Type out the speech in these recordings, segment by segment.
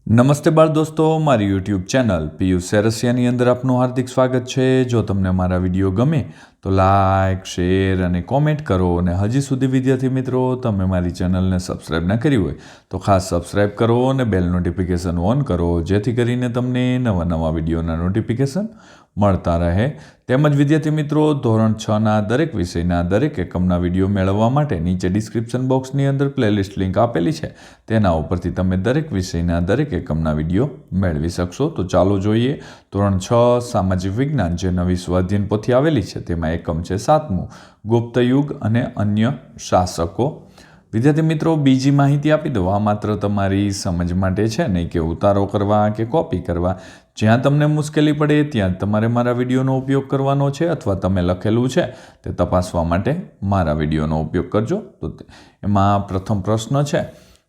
નમસ્તે બાળ દોસ્તો, મારી યુટ્યુબ ચેનલ પિયુષ સેરસિયાની અંદર આપનું હાર્દિક સ્વાગત છે। જો તમને મારા વિડીયો ગમે તો લાઇક, શેર અને કોમેન્ટ કરો। અને હજી સુધી વિદ્યાર્થી મિત્રો તમે મારી ચેનલને સબસ્ક્રાઈબ ન કરી હોય તો ખાસ સબસ્ક્રાઈબ કરો અને બેલ નોટિફિકેશન ઓન કરો, જેથી કરીને તમને નવા નવા વિડીયોના નોટિફિકેશન મળતા રહે। તેમજ વિદ્યાર્થી મિત્રો ધોરણ 6ના દરેક વિષયના દરેક એકમના વિડીયો મેળવવા માટે નીચે ડિસ્ક્રિપ્શન બોક્સની અંદર પ્લેલિસ્ટ લિંક આપેલી છે, તેના ઉપરથી તમે દરેક વિષયના દરેક એકમના વિડીયો મેળવી શકશો। તો ચાલો જોઈએ ધોરણ 6 સામાજિક વિજ્ઞાન જે નવી સ્વાધ્યાયન પોથી આવેલી છે તેમાં એકમ છે 7મું ગુપ્ત યુગ અને અન્ય શાસકો। વિદ્યાર્થી મિત્રો બીજી માહિતી આપી દઉં, આ માત્ર તમારી સમજ માટે છે, નહીં કે ઉતારો કરવા કે કોપી કરવા। જ્યાં તમને મુશ્કેલી પડે ત્યાં તમારે મારા વિડીયોનો ઉપયોગ કરવાનો છે, અથવા તમે લખેલું છે તે તપાસવા માટે મારા વિડીયોનો ઉપયોગ કરજો। તો એમાં પ્રથમ પ્રશ્ન છે,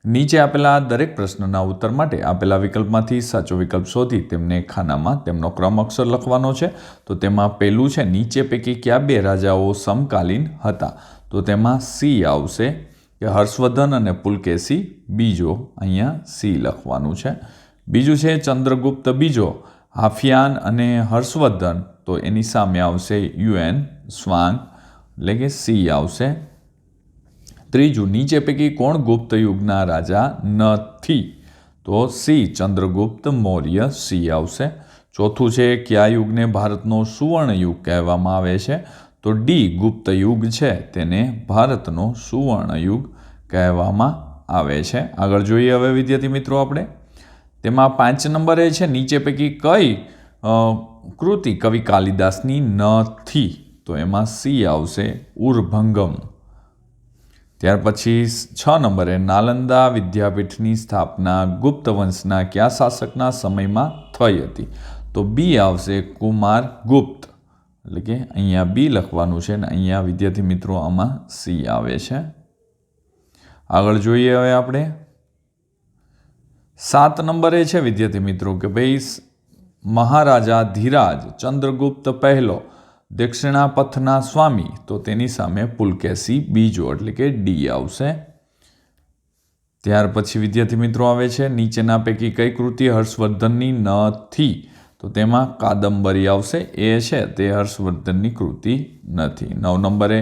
નીચે આપેલા દરેક પ્રશ્નના ઉત્તર માટે આપેલા વિકલ્પમાંથી સાચો વિકલ્પ શોધી તેમને ખાનામાં તેમનો ક્રમ અક્ષર લખવાનો છે। તો તેમાં પહેલું છે, નીચે પૈકી કયા બે રાજાઓ સમકાલીન હતા? તો તેમાં સી આવશે કે હર્ષવર્ધન અને પુલકેશી બીજો, અહીંયા સી લખવાનું છે। બીજું છે ચંદ્રગુપ્ત બીજો, હાફિયાન અને હર્ષવર્ધન, તો એની સામે આવશે યુએન સ્વાંગ, એટલે કે સી આવશે। ત્રીજું, નીચે પૈકી કોણ ગુપ્ત યુગના રાજા નથી? તો સી ચંદ્રગુપ્ત મૌર્ય, સી આવશે। ચોથું છે, કયા યુગને ભારતનો સુવર્ણ યુગ કહેવામાં આવે છે? તો ડી ગુપ્ત યુગ છે તેને ભારતનો સુવર્ણ યુગ કહેવામાં આવે છે। આગળ જોઈએ હવે વિદ્યાર્થી મિત્રો આપણે, તેમાં 5 નંબરે છે, નીચે પૈકી કઈ કૃતિ કવિ કાલિદાસની નથી? તો એમાં સી આવશે ઉર્ભંગમ। ત્યાર પછી 6 નંબરે નાલંદા વિદ્યાપીઠની સ્થાપના ગુપ્ત વંશના કયા શાસકના સમયમાં થઈ હતી? તો બી આવશે કુમાર ગુપ્ત, એટલે કે અહીંયા બી લખવાનું છે, ને અહીંયા વિદ્યાર્થી મિત્રો આમાં સી આવે છે। આગળ જોઈએ હવે આપણે 7 નંબરે છે વિદ્યાર્થી મિત્રો કે ભાઈ મહારાજા ધીરાજ ચંદ્રગુપ્ત પહેલો દક્ષિણાપથના સ્વામી, તો તેની સામે પુલકેશી બીજો, એટલે કે ડી આવશે। ત્યાર પછી વિદ્યાર્થી મિત્રો આવે છે, નીચેના પૈકી કઈ કૃતિ હર્ષવર્ધનની નથી? તો તેમાં કાદંબરી આવશે, એ છે તે હર્ષવર્ધનની કૃતિ નથી। 9 નંબરે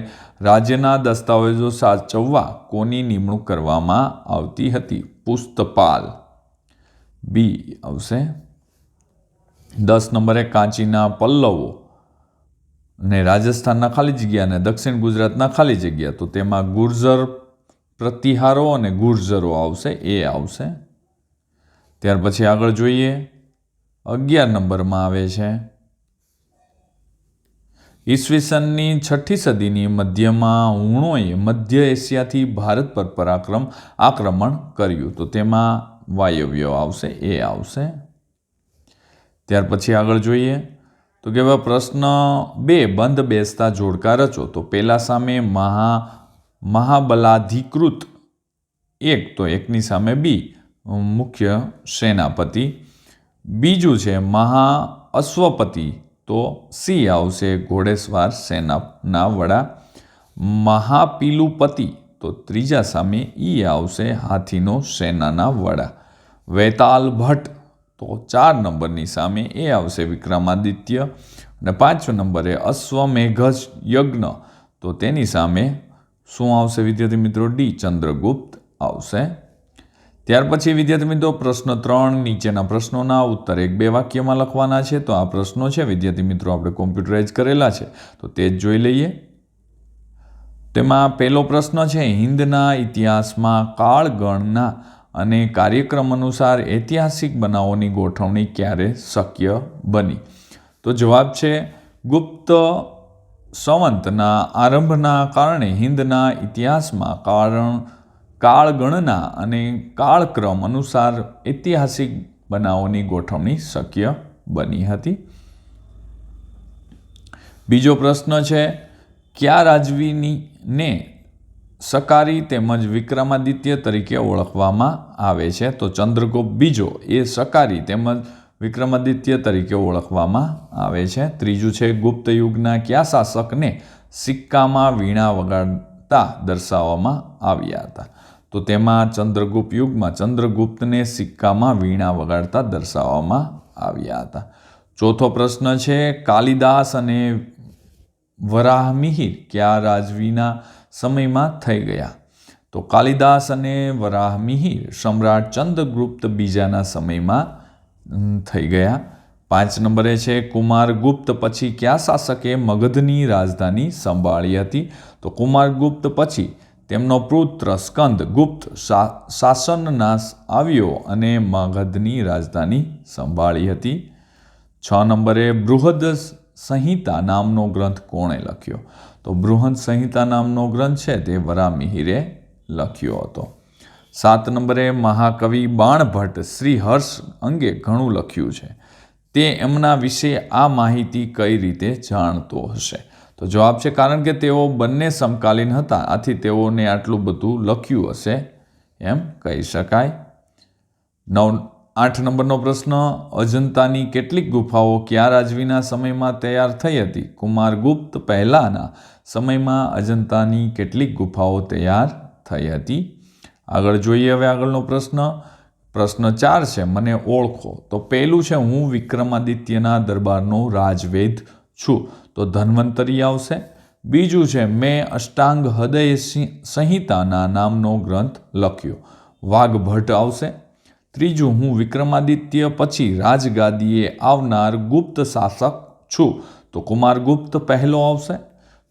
રાજ્યના દસ્તાવેજો સાચવવા કોની નિમણૂક કરવામાં આવતી હતી? પુસ્તપાલ, બી આવશે। 10 નંબરે કાંચીના પલ્લવો અને રાજસ્થાનના ખાલી જગ્યા અને દક્ષિણ ગુજરાતના ખાલી જગ્યા, તો તેમાં ગુર્જર પ્રતિહારો અને ગુર્જરો આવશે, એ આવશે। ત્યાર પછી આગળ જોઈએ 11 નંબરમાં આવે છે, ઈસવીસનની 6ઠી સદીની મધ્યમાં હુણોએ મધ્ય એશિયાથી ભારત પર આક્રમણ કર્યું, તો તેમાં વાયવ્ય આવશે, એ આવશે। ત્યાર પછી આગળ જોઈએ તો કે પ્રશ્ન 2, બંધ બેસતા જોડકા રચો। તો પહેલા સામે મહાબલાધિકૃત 1, તો એકની સામે બી મુખ્ય સેનાપતિ, બીજું છે મહા અશ્વપતિ, તો સી આવશે ઘોડેસવાર સેનાના વડા, મહાપિલુપતિ, તો ત્રીજા સામે ઈ આવશે હાથીનો સેનાના વડા, વૈતાલ ભટ્ટ, તો 4 નંબરની સામે એ આવશે વિક્રમાદિત્ય, અને 5 નંબરે અશ્વમેઘ યજ્ઞ, તો તેની સામે શું આવશે વિદ્યાર્થી મિત્રો? ડી ચંદ્રગુપ્ત આવશે। ત્યાર પછી વિદ્યાર્થી મિત્રો પ્રશ્ન 3, નીચેના પ્રશ્નોના ઉત્તર 1-2 વાક્યમાં લખવાના છે। તો આ પ્રશ્નો છે વિદ્યાર્થી મિત્રો આપણે કોમ્પ્યુટરાઇઝ કરેલા છે, તો તે જ જોઈ લઈએ। તેમાં પહેલો પ્રશ્ન છે, હિંદના ઇતિહાસમાં કાળગણના અને કાર્યક્રમ અનુસાર ઐતિહાસિક બનાવોની ગોઠવણી ક્યારે શક્ય બની? તો જવાબ છે ગુપ્ત સંવંતના આરંભના કારણે હિંદના ઇતિહાસમાં કાળગણના અને કાળક્રમ અનુસાર ઐતિહાસિક બનાવોની ગોઠવણી શક્ય બની હતી। બીજો પ્રશ્ન છે, કયા રાજવીને સકારી તેમજ વિક્રમાદિત્ય તરીકે ઓળખવામાં આવે છે? તો ચંદ્રગુપ્ત બીજો એ સકારી તેમજ વિક્રમાદિત્ય તરીકે ઓળખવામાં આવે છે। ત્રીજું છે, ગુપ્ત યુગના કયા શાસકને સિક્કામાં વીણા વગાડતા દર્શાવવામાં આવ્યા હતા? તો તેમાં ચંદ્રગુપ્ત યુગમાં ચંદ્રગુપ્તને સિક્કામાં વીણા વગાડતા દર્શાવવામાં આવ્યા હતા. ચોથો પ્રશ્ન છે, કાલિદાસ અને વરાહમિહિર કયા રાજવીના સમયમાં થઈ ગયા? તો કાલિદાસ અને વરાહમિહિર સમ્રાટ ચંદ્રગુપ્ત બીજાના સમયમાં થઈ ગયા. 5 નંબરે છે, કુમારગુપ્ત પછી કયા શાસકે મગધની રાજધાની સંભાળી હતી? તો કુમારગુપ્ત પછી તેમનો પુત્ર સ્કંદગુપ્ત શાસનનાશ આવ્યો અને મગધની રાજધાની સંભાળી હતી. 6 નંબરે, બૃહદ સંહિતા નામનો ગ્રંથ કોણે લખ્યો? તો બૃહદ સંહિતા નામનો ગ્રંથ છે તે વરાહમિહિરે લખ્યો હતો. 7 નંબરે, મહાકવિ બાણભટ્ટ શ્રી હર્ષ અંગે ઘણું લખ્યું છે, તે એમના વિશે આ માહિતી કઈ રીતે જાણતો હશે? તો જવાબ છે, કારણ કે તેઓ બંને સમકાલીન હતા, આથી તેઓને આટલું બધું લખ્યું હશે એમ કહી શકાય. 8 નંબરનો પ્રશ્ન, અજંતાની કેટલીક ગુફાઓ કયા રાજવીના સમયમાં તૈયાર થઈ હતી? કુમારગુપ્ત પહેલાના સમયમાં અજંતાની કેટલીક ગુફાઓ તૈયાર થઈ હતી. આગળ જોઈએ હવે આગળનો પ્રશ્ન. પ્રશ્ન 4 છે, મને ઓળખો. તો પહેલું છે, હું વિક્રમાદિત્યના દરબારનો રાજવૈદ છું, તો ધન્વંતરી આવશે. બીજું છે, મેં અષ્ટાંગ હૃદય સંહિતાના નામનો ગ્રંથ લખ્યો, વાઘભટ્ટ આવશે. ત્રીજું, હું વિક્રમાદિત્ય પછી રાજગાદીએ આવનાર ગુપ્ત શાસક છું, તો કુમારગુપ્ત પહેલો આવશે.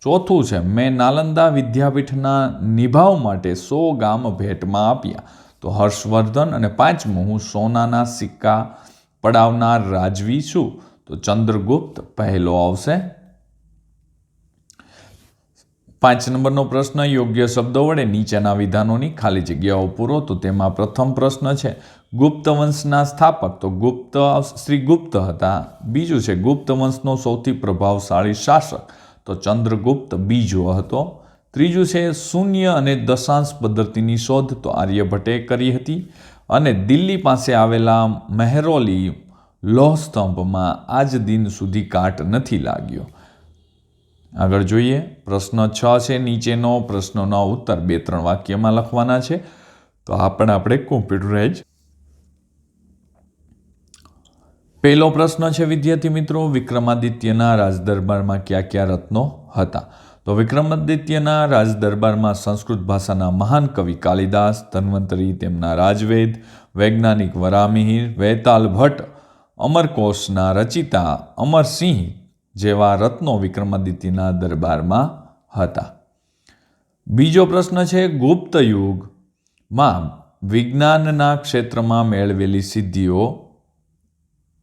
ચોથું છે, મેં નાલંદા વિદ્યાપીઠના નિભાવ માટે 100 ગામ ભેટમાં આપ્યા, તો હર્ષવર્ધન. અને 5મું, હું સોનાના સિક્કા પડાવનાર રાજવી છું, તો ચંદ્રગુપ્ત પહેલો આવશે. 5 નંબરનો પ્રશ્ન, યોગ્ય શબ્દો વડે નીચેના વિધાનોની ખાલી જગ્યાઓ પૂરો. તો તેમાં પ્રથમ પ્રશ્ન છે, ગુપ્ત વંશના સ્થાપક? તો શ્રી ગુપ્ત હતા. બીજું છે, ગુપ્ત વંશનો સૌથી પ્રભાવશાળી શાસક? તો ચંદ્રગુપ્ત બીજો હતો. ત્રીજું છે, શૂન્ય અને દશાંશ પદ્ધતિની શોધ? તો આર્યભટ્ટે કરી હતી. અને દિલ્હી પાસે આવેલા મહેરૌલી લોહસ્તંભમાં આજ દિન સુધી કાટ નથી લાગ્યો. આગળ જોઈએ. પ્રશ્ન 6 છે, નીચેનો પ્રશ્નોના ઉત્તર 2-3 વાક્યમાં લખવાના છે, તો આ પણ આપણે કોમ્પ્યુટરાઇઝ. પહેલો પ્રશ્ન છે વિદ્યાર્થી મિત્રો, વિક્રમાદિત્યના રાજદરબારમાં કયા કયા રત્નો હતા? તો વિક્રમાદિત્યના રાજદરબારમાં સંસ્કૃત ભાષાના મહાન કવિ કાલિદાસ, ધન્વંતરી તેમના રાજવૈદ, વૈજ્ઞાનિક વરાહમિહિર, વૈતાલ ભટ્ટ, અમરકોશના રચિતા અમરસિંહ જેવા રત્નો વિક્રમાદિત્યના દરબારમાં હતા. બીજો પ્રશ્ન છે, ગુપ્ત યુગમાં વિજ્ઞાનના ક્ષેત્રમાં મેળવેલી સિદ્ધિઓ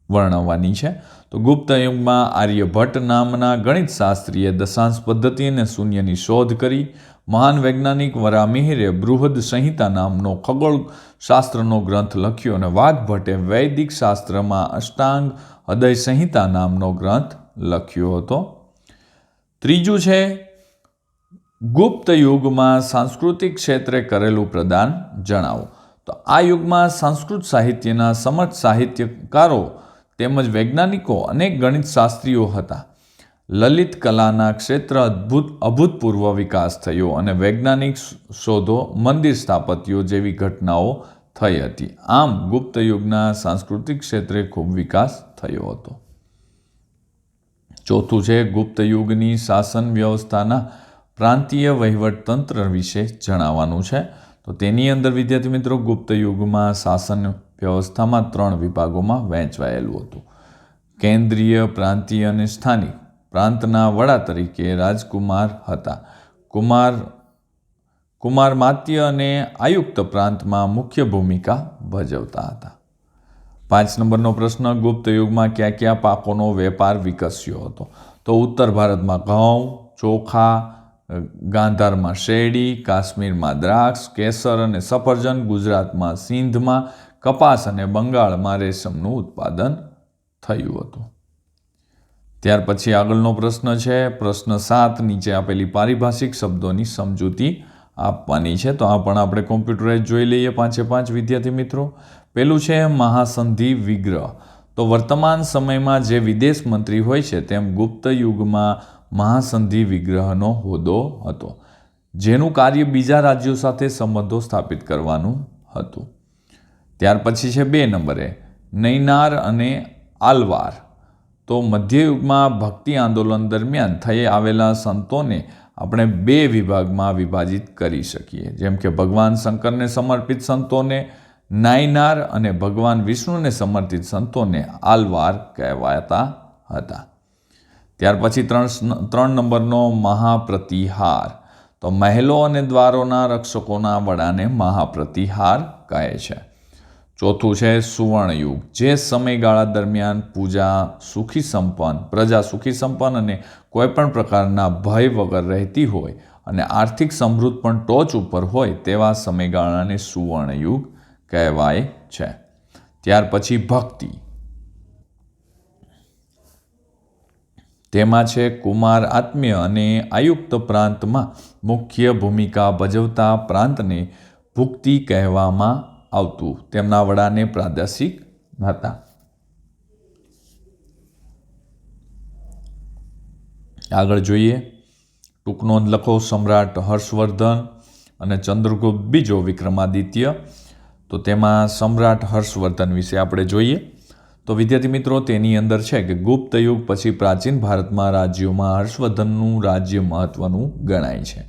વર્ણવવાની છે. તો ગુપ્ત યુગમાં આર્યભટ્ટ નામના ગણિત શાસ્ત્રીએ દશાંશ પદ્ધતિ અને શૂન્યની શોધ કરી. મહાન વૈજ્ઞાનિક વરાહમિહિરે બૃહદ સંહિતા નામનો ખગોળ શાસ્ત્રનો ગ્રંથ લખ્યો અને વાઘભટ્ટે વૈદિક શાસ્ત્રમાં અષ્ટાંગ હૃદય સંહિતા નામનો ગ્રંથ લખ્યો હતો. ત્રીજું છે, ગુપ્ત યુગમાં સાંસ્કૃતિક ક્ષેત્રે કરેલું પ્રદાન જણાવો. તો આ યુગમાં સંસ્કૃત સાહિત્યના સમર્થ સાહિત્યકારો તેમજ વૈજ્ઞાનિકો અનેક ગણિત શાસ્ત્રીઓ હતા. લલિત કલાના ક્ષેત્ર અભૂતપૂર્વ વિકાસ થયો અને વૈજ્ઞાનિક શોધો, મંદિર સ્થાપત્યો જેવી ઘટનાઓ થઈ હતી. આમ ગુપ્ત યુગના સાંસ્કૃતિક ક્ષેત્રે ખૂબ વિકાસ થયો હતો. ચોથું છે, ગુપ્ત યુગની શાસન વ્યવસ્થાના પ્રાંતીય વહીવટતંત્ર વિશે જણાવવાનું છે. તો તેની અંદર વિદ્યાર્થી મિત્રો, ગુપ્ત યુગમાં શાસન વ્યવસ્થામાં 3 વિભાગોમાં વહેંચવાયેલું હતું. કેન્દ્રીય, પ્રાંતીય અને સ્થાનિક. પ્રાંતના વડા તરીકે રાજકુમાર હતા. કુમારમાત્ય અને આયુક્ત પ્રાંતમાં મુખ્ય ભૂમિકા ભજવતા હતા. 5 નંબરનો પ્રશ્ન, ગુપ્ત યુગમાં કયા કયા પાકોનો વેપાર વિકસ્યો હતો? તો ઉત્તર ભારતમાં ઘઉં, ચોખા, ગાંધારમાં શેરડી, કાશ્મીરમાં દ્રાક્ષ, કેસર અને સફરજન, ગુજરાતમાં સિંધમાં કપાસ અને બંગાળમાં રેશમનું ઉત્પાદન થયું હતું. ત્યાર પછી આગળનો પ્રશ્ન છે પ્રશ્ન 7, નીચે આપેલી પારિભાષિક શબ્દોની સમજૂતી આપવાની છે. તો આ પણ આપણે કોમ્પ્યુટરાઇઝ જોઈ લઈએ 5 વિદ્યાર્થી મિત્રો. પહેલું છે મહાસંધિ વિગ્રહ. તો વર્તમાન સમયમાં જે વિદેશ મંત્રી હોય છે તેમ ગુપ્ત યુગમાં મહાસંધિ વિગ્રહનો હોદ્દો હતો. જેનું કાર્ય બીજા રાજ્યો સાથે સંબંધો સ્થાપિત કરવાનું હતું. ત્યાર પછી છે 2 નંબરે નૈનાર અને આલવાર. તો મધ્યયુગમાં ભક્તિ આંદોલન દરમિયાન થઈ આવેલા સંતોને આપણે 2 વિભાગમાં વિભાજિત કરી શકીએ. જેમ કે ભગવાન શંકરને સમર્પિત સંતોને નાયનાર અને ભગવાન વિષ્ણુને સમર્પિત સંતોને આલવાર કહેવાતા હતા. ત્યાર પછી 3 નંબરનો મહાપ્રતિહાર. તો મહેલો અને દ્વારોના રક્ષકોના વડાને મહાપ્રતિહાર કહે છે. ચોથું છે સુવર્ણયુગ. જે સમયગાળા દરમિયાન પ્રજા સુખી સંપન્ન અને કોઈપણ પ્રકારના ભય વગર રહેતી હોય અને આર્થિક સમૃદ્ધ પણ ટોચ ઉપર હોય તેવા સમયગાળાને સુવર્ણયુગ કહેવાય છે. ત્યાર પછી ભક્તિ. તેમાં છે કુમાર આત્મ્ય અને આયુક્ત પ્રાંતમાં મુખ્ય ભૂમિકા ભજવતા પ્રાંતને ભુક્તિ કહેવામાં આવતું. તેમના વડાને પ્રાદેશિક હતા. આગળ જોઈએ. ટૂંક નોંધ લખો. સમ્રાટ હર્ષવર્ધન અને ચંદ્રગુપ્ત બીજો વિક્રમાદિત્ય. તો તેમાં સમ્રાટ હર્ષવર્ધન વિશે આપણે જોઈએ. તો વિદ્યાર્થી મિત્રો, તેની અંદર છે કે ગુપ્ત યુગ પછી પ્રાચીન ભારતમાં રાજ્યોમાં હર્ષવર્ધનનું રાજ્ય મહત્વનું ગણાય છે.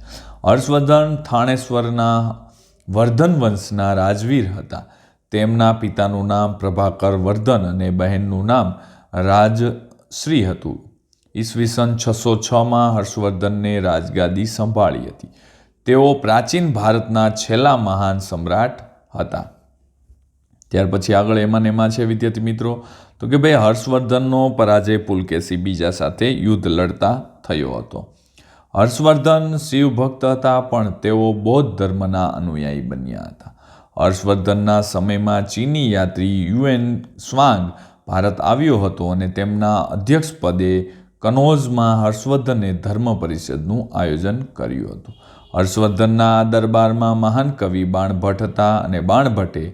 હર્ષવર્ધન થાણેશ્વરના વર્ધન વંશના રાજવીર હતા. તેમના પિતાનું નામ પ્રભાકર વર્ધન અને બહેનનું નામ રાજશ્રી હતું. ઈસવીસન 606માં હર્ષવર્ધનને રાજગાદી સંભાળી હતી. તેઓ પ્રાચીન ભારતના છેલ્લા મહાન સમ્રાટ હતા. ત્યાર પછી આગળ એમાં છે વિદ્યાર્થી મિત્રો, તો કે ભાઈ હર્ષવર્ધનનો પરાજય પુલકેશી બીજા સાથે યુદ્ધ લડતા થયો હતો. હર્ષવર્ધન શિવ ભક્ત હતા, પણ તેઓ બૌદ્ધ ધર્મના અનુયાયી બન્યા હતા. હર્ષવર્ધનના સમયમાં ચીની યાત્રી યુએન સ્વાંગ ભારત આવ્યો હતો અને તેમના અધ્યક્ષ પદે કનૌજમાં હર્ષવર્ધને ધર્મ પરિષદનું આયોજન કર્યું હતું. હર્ષવર્ધનના દરબારમાં મહાન કવિ બાણભટ્ટ હતા અને બાણભટ્ટે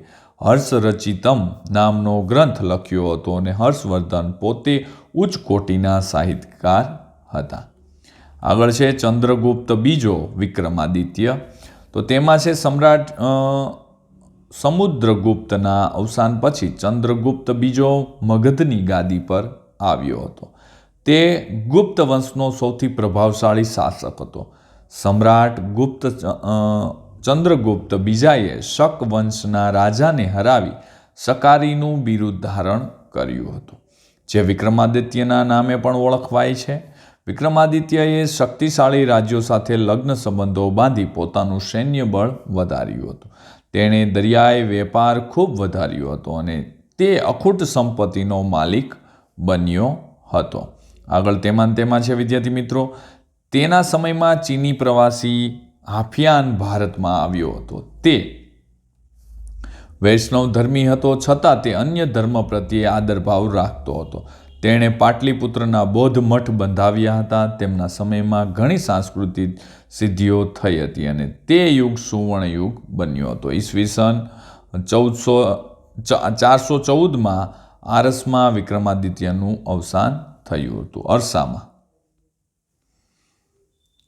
હર્ષરચિતમ નામનો ગ્રંથ લખ્યો હતો અને હર્ષવર્ધન પોતે ઉચ્ચ કોટીના સાહિત્યકાર હતા. આગળ છે ચંદ્રગુપ્ત બીજો વિક્રમાદિત્ય. તો તેમાં છે સમ્રાટ સમુદ્રગુપ્તના અવસાન પછી ચંદ્રગુપ્ત બીજો મગધની ગાદી પર આવ્યો હતો. તે ગુપ્ત વંશનો સૌથી પ્રભાવશાળી શાસક હતો. સમ્રાટ ચંદ્રગુપ્ત બીજાએ શક વંશના રાજાને હરાવી શકારીનું બિરુદ ધારણ કર્યું હતું, જે વિક્રમાદિત્યના નામે પણ ઓળખવાય છે. વિક્રમાદિત્યએ શક્તિશાળી રાજ્યો સાથે લગ્ન સંબંધો બાંધી પોતાનું સૈન્ય બળ વધાર્યું હતું. તેણે દરિયાઈ વેપાર ખૂબ વધાર્યો હતો અને તે અખૂટ સંપત્તિનો માલિક બન્યો હતો. આગળ તેમાં છે વિદ્યાર્થી મિત્રો, તેના સમયમાં ચીની પ્રવાસી હાફિયાન ભારતમાં આવ્યો હતો. તે વૈષ્ણવ ધર્મી હતો, છતાં તે અન્ય ધર્મ પ્રત્યે આદરભાવ રાખતો હતો. તેણે પાટલીપુત્રના બૌદ્ધ મઠ બંધાવ્યા હતા. તેમના સમયમાં ઘણી સાંસ્કૃતિક સિદ્ધિઓ થઈ હતી અને તે યુગ સુવર્ણ યુગ બન્યો હતો. ઈસવીસન 414માં આરસમાં વિક્રમાદિત્યનું અવસાન થયું હતું, અરસામાં.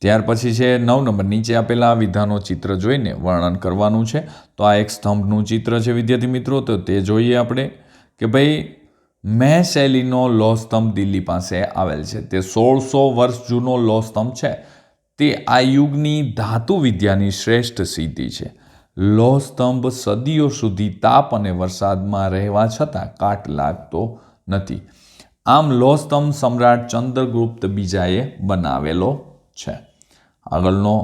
ત્યાર પછી છે 9 નંબર. નીચે આપેલા વિધાનો ચિત્ર જોઈને વર્ણન કરવાનું છે. તો આ એક સ્તંભનું ચિત્ર છે વિદ્યાર્થી મિત્રો. તો તે જોઈએ આપણે કે ભાઈ મેં શૈલીનો લોહ સ્તંભ દિલ્હી પાસે આવેલ છે. તે 1600 વર્ષ જૂનો લોહ સ્તંભ છે. તે આ યુગની ધાતુ વિદ્યાની શ્રેષ્ઠ સિદ્ધિ છે. લોહ સ્તંભ સદીઓ સુધી તાપ અને વરસાદમાં રહેવા છતાં કાટ લાગતો નથી. આમ લોહ સ્તંભ સમ્રાટ ચંદ્રગુપ્ત બીજાએ બનાવેલો છે. આગળનો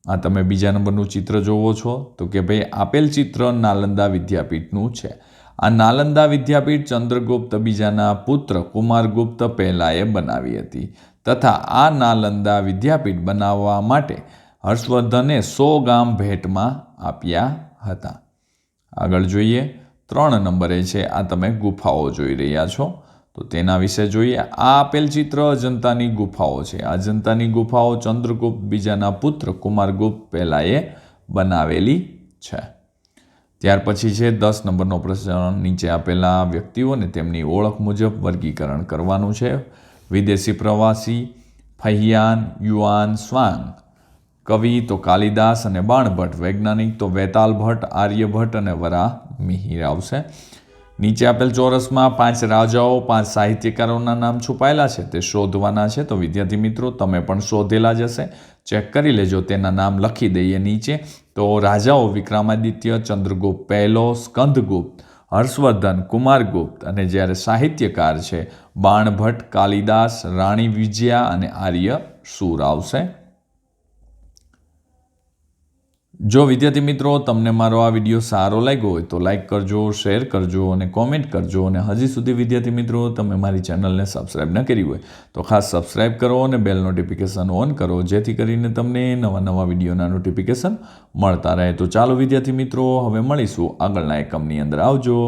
આ તમે બીજા નંબરનું ચિત્ર જોવો છો. તો કે ભાઈ આપેલ ચિત્ર નાલંદા વિદ્યાપીઠનું છે. આ નાલંદા વિદ્યાપીઠ ચંદ્રગુપ્ત બીજાના પુત્ર કુમારગુપ્ત પહેલાએ બનાવી હતી તથા આ નાલંદા વિદ્યાપીઠ બનાવવા માટે હર્ષવર્ધને 100 ગામ ભેટમાં આપ્યા હતા. આગળ જોઈએ 3 નંબરે છે આ તમે ગુફાઓ જોઈ રહ્યા છો. તો તેના વિશે જોઈએ. આ આપેલ ચિત્ર અજંતાની ગુફાઓ છે. અજંતાની ગુફાઓ ચંદ્રગુપ્ત બીજાના પુત્ર કુમારગુપ્ત પહેલાએ બનાવેલી છે. ત્યાર પછી છે 10 નંબરનો પ્રશ્ન. નીચે આપેલા વ્યક્તિઓને તેમની ઓળખ મુજબ વર્ગીકરણ કરવાનું છે. વિદેશી પ્રવાસી, ફહિયાન, યુઆન સ્વાંગ, કવિ તો કાલિદાસ અને બાણભટ્ટ, વૈજ્ઞાનિક તો વેતાલ ભટ્ટ, આર્યભટ્ટ અને વરાહમિહિર આવશે. નીચે આપેલ ચોરસમાં 5 રાજાઓ 5 સાહિત્યકારોના નામ છુપાયેલા છે, તે શોધવાના છે. તો વિદ્યાર્થી મિત્રો તમે પણ શોધેલા જ હશે, ચેક કરી લેજો, તેના નામ લખી દઈએ નીચે. તો રાજાઓ વિક્રમાદિત્ય, ચંદ્રગુપ્ત પહેલો, સ્કંદગુપ્ત, હર્ષવર્ધન, કુમારગુપ્ત, અને જ્યારે સાહિત્યકાર છે બાણભટ્ટ, કાલિદાસ, રાણી વિજયા અને આર્ય શૂર આવશે. જો વિદ્યાર્થી મિત્રો તમને મારો આ વિડીયો સારો લાગ્યો હોય તો લાઈક કરજો, શેર કરજો અને કોમેન્ટ કરજો. અને હજી સુધી વિદ્યાર્થી મિત્રો તમે મારી ચેનલને સબસ્ક્રાઈબ ન કરી હોય તો ખાસ સબસ્ક્રાઈબ કરો અને બેલ નોટિફિકેશન ઓન કરો, જેથી કરીને તમને નવા વિડીયોના નોટિફિકેશન મળતા રહે. તો ચાલો વિદ્યાર્થી મિત્રો હવે મળીશું આગળના એકમની અંદર. આવજો.